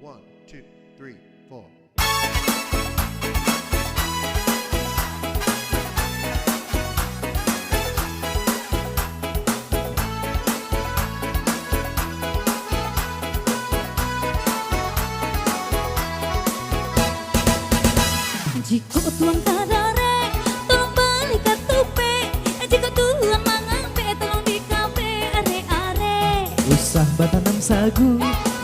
One, two, three, four. Jika tuang kadare, tolong balik ke tupe. Jika tuang mangampe, tolong di kafe are-are. Usah batanam sagu,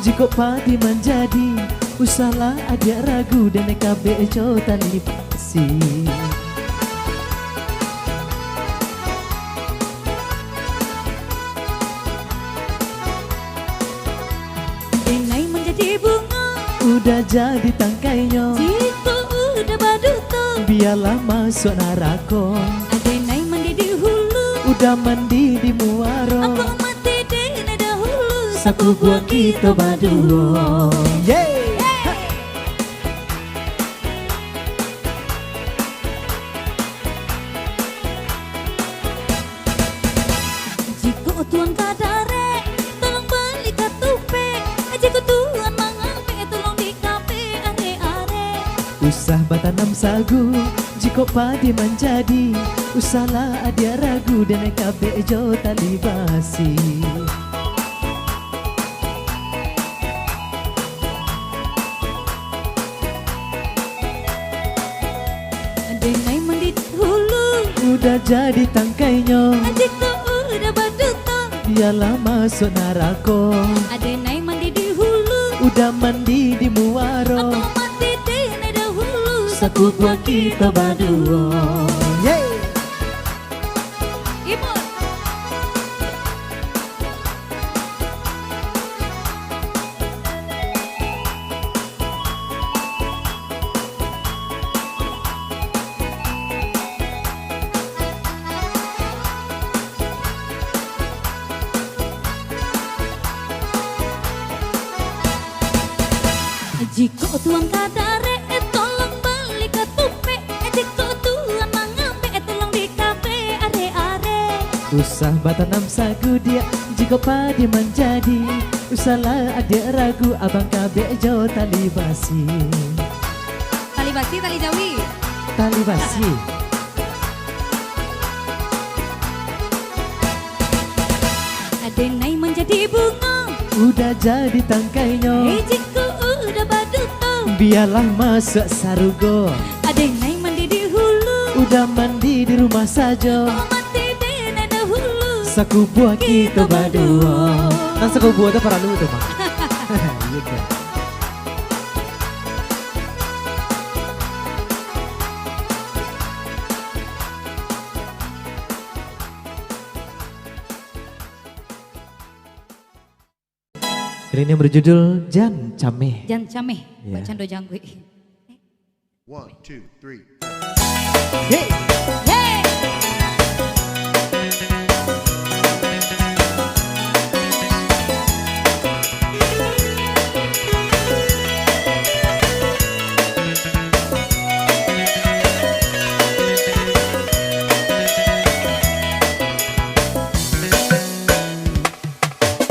jika padi menjadi. Usahlah ada ragu dan kabe cotan lipasi. Denai menjadi bunga, Udah jadi tangkainya, jika udah baduto. biarlah masuk narako. Denai mandi di hulu, Udah mandi di aku muaro, mati dene dahulu. saku buat kita baduo. Yeay! Jika tuan kadare, tolong balik ke tupe. Jika tuan mangampe, tolong di kafe are-are. Usah batanam sagu, jika padi menjadi. Usahlah ada ragu dan kabe jotan libasi. Denai mandi di hulu, Udah jadi tangkainya, jika udah baduto. biarlah masuk narako. Denai mandi di hulu, Udah mandi di muaro, aku mati dene dahulu. saku buat kita baduo. Yeay! Ibu. Jika tuang kadare, tolong balik ke tupe. Jika tuan mangampe, tolong di kafe are-are. Usah batanam sagu dia, jika padi menjadi. Usahlah ada ragu, abang kabe jotan libasi. Tali basi, tali jawi. Tali basi. Denai menjadi bunga, Udah jadi tangkainya, jika udah baduto. biarlah masuk sarugo. Denai mandi di hulu, Udah mandi di rumah saja, aku mati dene dahulu. saku buat kita baduo. Nang saku buat itu para lu tuh mah. Gitu. Ini yang berjudul Jan Cameh. Jan cameh, Ya. bacaan do janggui. One, two, three. Hey! Hey!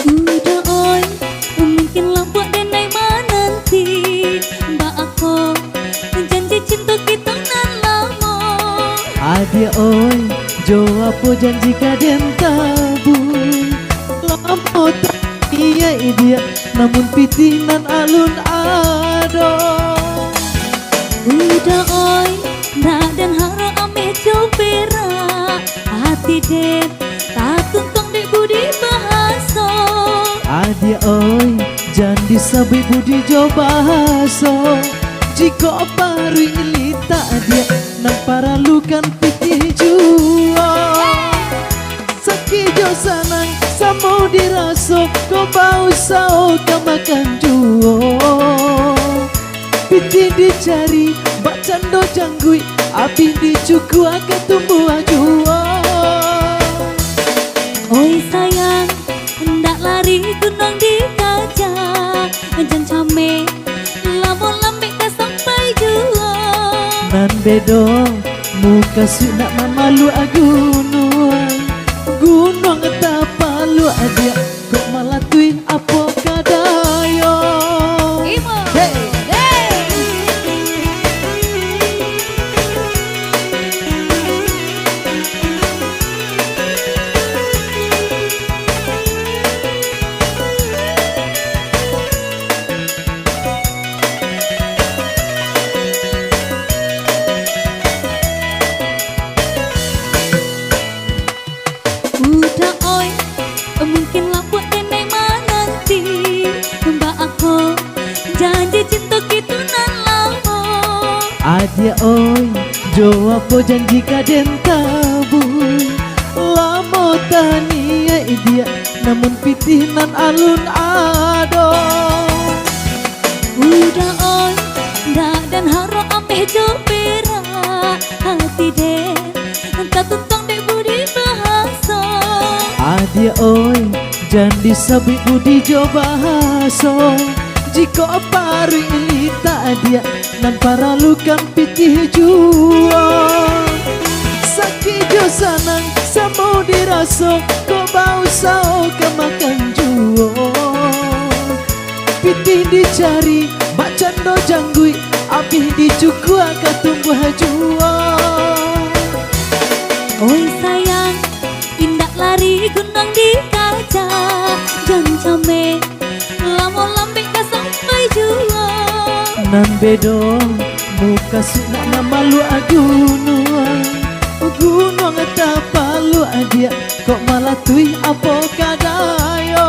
Udah oi, mungkin lampuak denai menanti. Mbak aku janji cinta kita nan lama. Adia oi, jo apa janji kaden tabung. Lama tak iya dia, namun pitinan alun ado. Udah oi, ndak dan haro ame jopera. Hati det, tak tuntung dek budi bahasa. Adia oi, janji sabi budi jo bahaso. Jika paru ilita dia, nang para lukan piti jua. Sakit jo sanang, samo diraso, kau bau sao kau makan juo. Piti dicari, bak cando janggui, api dicuku akan tumbuh juo. Oi sayang, hendak lari tunang di kaca. Jan came, lamun lambek ka sampai jua. Nan bedo, muka si nak mamalu agunung. Gunung tapalu adia, kok malah tuin apa kadayo. Imo. Adia oi, jo apa janji kaden tabu. Lamo tania dia, namun pitinan alun ado. Udah oi, ndak dan haro ameh jo perak hati deh, entah tuntang dek budi bahasa. Adia oi, jangan disabik budi jo bahaso. Jika paru ilita dia, nan para lukam pitih jua. Sakit jo sanang, samo diraso, ko bau sao kemakan juo. Pitih dicari, bacan do janggui, abih dicukua katumbuh jua. Oi sayang, indak lari gunung di kaca, jangan came, lamo lambek ka sampai jua. Nan bedo, muka sunak nama lu agunung. Gunung tapalu adia, kok malah tui apa kadayo.